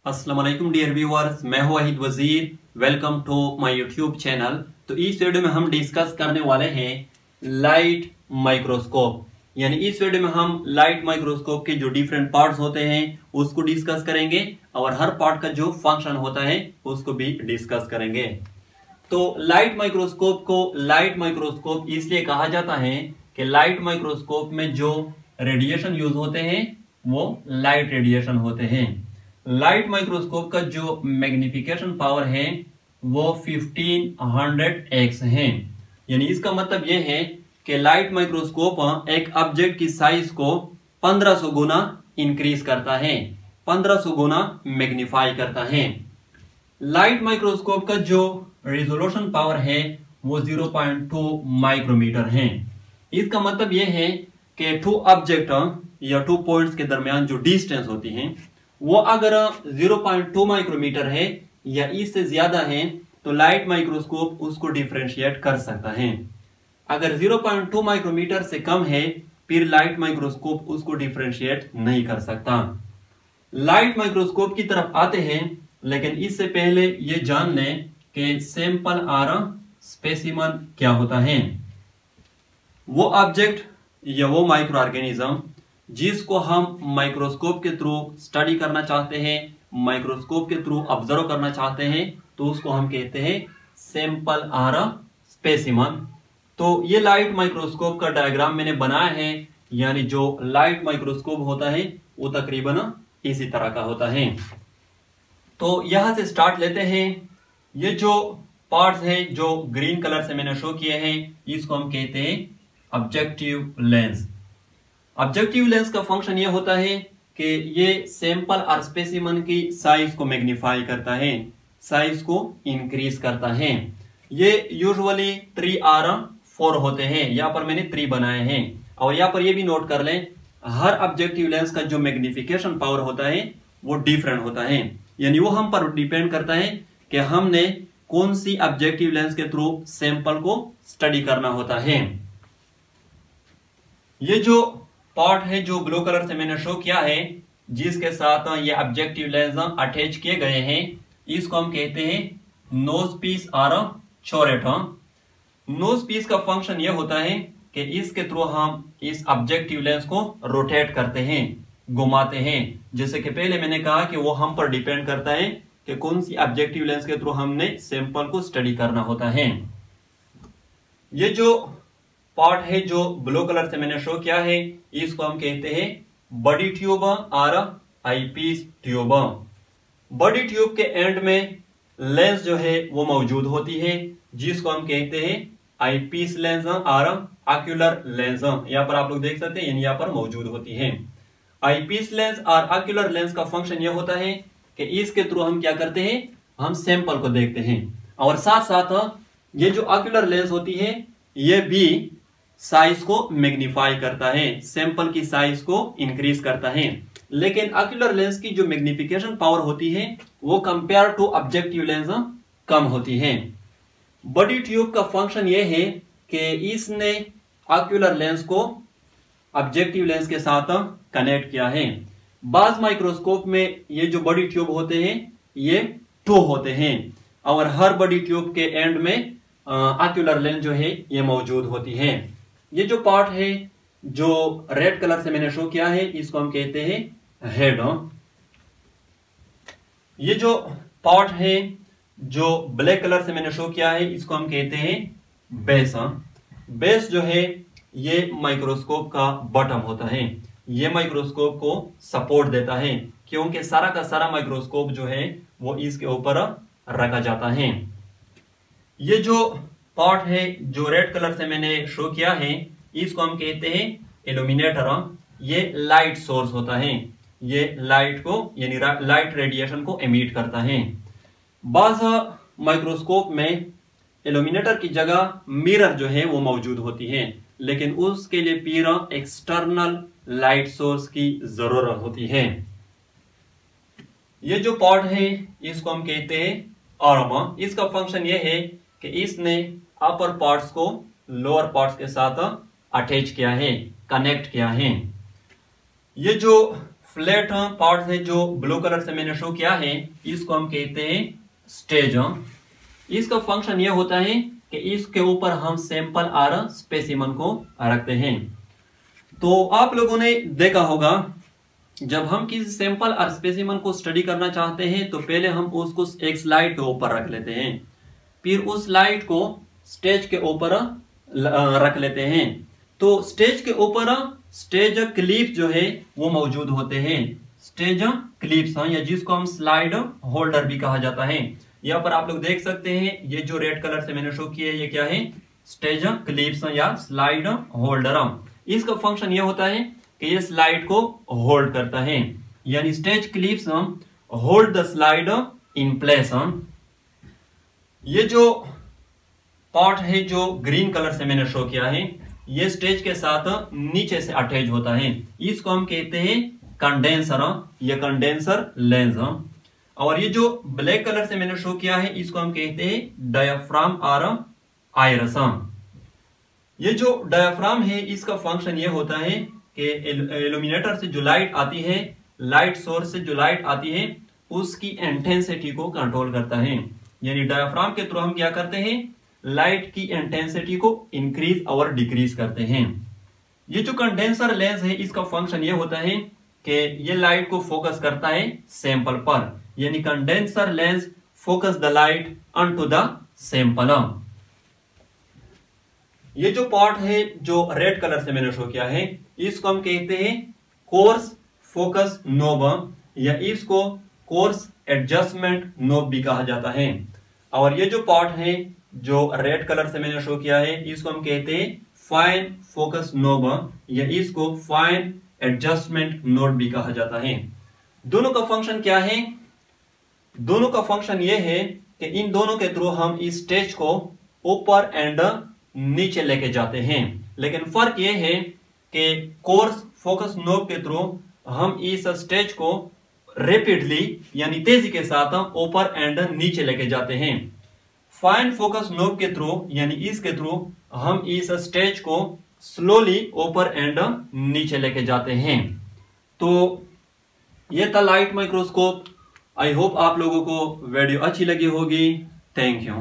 अस्सलाम वालेकुम dear viewers, मैं हूं Wahid Wazir. Welcome to my YouTube channel. तो इस वीडियो में हम डिस्कस करने वाले हैं लाइट माइक्रोस्कोप। यानी इस वीडियो में हम लाइट माइक्रोस्कोप के जो डिफरेंट पार्ट्स होते हैं उसको डिस्कस करेंगे और हर पार्ट का जो फंक्शन होता है उसको भी डिस्कस करेंगे। तो लाइट माइक्रोस्कोप को लाइट माइक्रोस्कोप इसलिए कहा जाता है कि लाइट माइक्रोस्कोप में जो रेडिएशन यूज होते हैं वो लाइट रेडिएशन होते हैं। लाइट माइक्रोस्कोप का जो मैग्निफिकेशन पावर है वो 1500x है। यानी इसका मतलब यह है कि लाइट माइक्रोस्कोप एक ऑब्जेक्ट की साइज को 1500 गुना इंक्रीज करता है, 1500 गुना मैग्नीफाई करता है। लाइट माइक्रोस्कोप का जो रिजोल्यूशन पावर है वो 0.2 माइक्रोमीटर है। इसका मतलब यह है कि टू ऑब्जेक्ट या टू पॉइंट्स के दरमियान जो डिस्टेंस होती है वो अगर 0.2 माइक्रोमीटर है या इससे ज्यादा है तो लाइट माइक्रोस्कोप उसको डिफरेंशिएट कर सकता है। अगर 0.2 माइक्रोमीटर से कम है फिर लाइट माइक्रोस्कोप उसको डिफरेंशिएट नहीं कर सकता। लाइट माइक्रोस्कोप की तरफ आते हैं, लेकिन इससे पहले ये जान लें कि सैंपल और स्पेसिमन क्या होता है। वो ऑब्जेक्ट या वो माइक्रो ऑर्गेनिज्म जिसको हम माइक्रोस्कोप के थ्रू स्टडी करना चाहते हैं, माइक्रोस्कोप के थ्रू ऑब्जर्व करना चाहते हैं, तो उसको हम कहते हैं सैंपल और स्पेसिमन। तो ये लाइट माइक्रोस्कोप का डायग्राम मैंने बनाया है। यानी जो लाइट माइक्रोस्कोप होता है वो तकरीबन इसी तरह का होता है। तो यहां से स्टार्ट लेते हैं। ये जो पार्ट्स हैं जो ग्रीन कलर से मैंने शो किए हैं इसको हम कहते हैं ऑब्जेक्टिव लेंस। ऑब्जेक्टिव लेंस का फंक्शन ये होता है कि ये सैंपल और स्पेसिमन की साइज को मैग्नीफाई करता है, साइज को इंक्रीज करता है। ये यूजुअली 3 और 4 होते हैं। यहाँ पर मैंने 3 बनाए हैं। और यहाँ पर ये भी नोट कर लें, हर ऑब्जेक्टिव लेंस का जो मैग्निफिकेशन पावर होता है वो डिफरेंट होता है। यानी वो हम पर डिपेंड करता है कि हमने कौन सी ऑब्जेक्टिव लेंस के थ्रू सैंपल को स्टडी करना होता है। ये जो पार्ट है जो ब्लू कलर से मैंने शो किया है जिसके साथ ये ऑब्जेक्टिव लेंस अटैच किए गए हैं इसको हम कहते हैं नोज पीस और चोरेट। नोज पीस का फंक्शन ये होता है कि इसके थ्रू हम इस ऑब्जेक्टिव लेंस को रोटेट करते हैं, घुमाते हैं। जैसे कि पहले मैंने कहा कि वो हम पर डिपेंड करता है कि कौन सी ऑब्जेक्टिव लेंस के थ्रू हमने सैंपल को स्टडी करना होता है। ये जो पार्ट है जो ब्लू कलर से मैंने शो किया है इसको हम कहते हैं बॉडी ट्यूब और आईपीस ट्यूब। बॉडी ट्यूब के एंड में लेंस जो है वो मौजूद होती है जिसको हम कहते हैं आईपीस लेंस और ऑक्यूलर लेंस। यहाँ पर आप लोग देख सकते हैं यहाँ पर मौजूद होती है। आईपीस लेंस और ऑक्यूलर लेंस का फंक्शन यह होता है कि इसके थ्रू हम क्या करते हैं, हम सैंपल को देखते हैं। और साथ साथ ये जो ऑक्यूलर लेंस होती है ये भी साइज को मैग्नीफाई करता है, सैंपल की साइज को इंक्रीज करता है। लेकिन ऑक्यूलर लेंस की जो मैग्निफिकेशन पावर होती है वो कंपेयर टू ऑब्जेक्टिव लेंस कम होती है। बॉडी ट्यूब का फंक्शन ये है कि इसने ऑक्यूलर लेंस को ऑब्जेक्टिव लेंस के साथ कनेक्ट किया है। बाज माइक्रोस्कोप में ये जो बॉडी ट्यूब होते हैं ये 2 होते हैं और हर बॉडी ट्यूब के एंड में ऑक्यूलर लेंस जो है ये मौजूद होती है। ये जो पार्ट है जो रेड कलर से मैंने शो किया है इसको हम कहते हैं हेड। ये जो पार्ट है जो ब्लैक कलर से मैंने शो किया है इसको हम कहते हैं बेस। बेस जो है ये माइक्रोस्कोप का बॉटम होता है। ये माइक्रोस्कोप को सपोर्ट देता है क्योंकि सारा का सारा माइक्रोस्कोप जो है वो इसके ऊपर रखा जाता है। ये जो पार्ट है जो रेड कलर से मैंने शो किया है इसको हम कहते हैं इल्यूमिनेटर। ये लाइट सोर्स होता है, ये लाइट को यानी लाइट रेडिएशन को एमिट करता है। बाज़ माइक्रोस्कोप में इल्यूमिनेटर की जगह मिरर जो है वो मौजूद होती है, लेकिन उसके लिए फिर एक्सटर्नल लाइट सोर्स की जरूरत होती है। ये जो पार्ट है इसको हम कहते हैं आर्म। इसका फंक्शन ये है कि इसने अपर पार्ट्स को लोअर पार्ट्स के साथ अटैच किया है, कनेक्ट किया है। ये जो फ्लैट पार्ट है जो ब्लू कलर से मैंने शो किया है, इसको हम कहते हैं स्टेज। इसका फंक्शन यह होता है कि इसके ऊपर हम सैंपल और स्पेसिमन को रखते हैं। तो आप लोगों ने देखा होगा जब हम किसी सैंपल और स्पेसिमन को स्टडी करना चाहते हैं तो पहले हम उसको एक स्लाइड के ऊपर रख लेते हैं, फिर उस स्लाइड को स्टेज के ऊपर रख लेते हैं। तो स्टेज के ऊपर स्टेज क्लिप जो है वो मौजूद होते हैं, स्टेज क्लिप्स, या जिसको हम स्लाइड होल्डर भी कहा जाता है। यहाँ पर आप लोग देख सकते हैं ये जो रेड कलर से मैंने शो किया है ये क्या है, स्टेज क्लिप्स या स्लाइड होल्डर। इसका फंक्शन ये होता है कि ये स्लाइड को होल्ड करता है, यानी stage clips hold the slide in place. ये जो पार्ट है जो ग्रीन कलर से मैंने शो किया है ये स्टेज के साथ नीचे से अटैच होता है, इसको हम कहते हैं कंडेंसर या कंडेंसर लेंस। और ये जो ब्लैक कलर से मैंने शो किया है इसको हम कहते हैं डायाफ्राम और आयरस। ये जो डायाफ्राम है इसका फंक्शन ये होता है कि इल्यूमिनेटर से जो लाइट आती है, लाइट सोर्स से जो लाइट आती है उसकी इंटेंसिटी को कंट्रोल करता है। यानी डायाफ्राम के थ्रू हम क्या करते हैं, लाइट की इंटेंसिटी को इंक्रीज और डिक्रीज करते हैं। ये जो कंडेंसर लेंस है इसका फंक्शन ये होता है कि ये लाइट को फोकस करता है सैंपल पर, यानी condenser lens focus the light onto the sample. ये जो पार्ट है जो रेड कलर से मैंने शो किया है इसको हम कहते हैं कोर्स फोकस नोब, या इसको कोर्स एडजस्टमेंट नोब भी कहा जाता है। और ये जो पार्ट है जो रेड कलर से मैंने शो किया है इसको हम कहते हैं फाइन फोकस नोब, या इसको फाइन एडजस्टमेंट नोब भी कहा जाता है। दोनों का फंक्शन क्या है, दोनों का फंक्शन ये है कि इन दोनों के थ्रू हम इस स्टेज को ऊपर एंड नीचे लेके जाते हैं। लेकिन फर्क ये है कि कोर्स फोकस नोब के थ्रू हम इस स्टेज को रैपिडली यानी तेजी के साथ ऊपर एंड नीचे लेके जाते हैं। फाइन फोकस नोब के थ्रू यानी इसके थ्रू हम इस स्टेज को स्लोली ऊपर एंड नीचे लेके जाते हैं। तो ये था लाइट माइक्रोस्कोप। आई होप आप लोगों को वीडियो अच्छी लगी होगी। Thank you.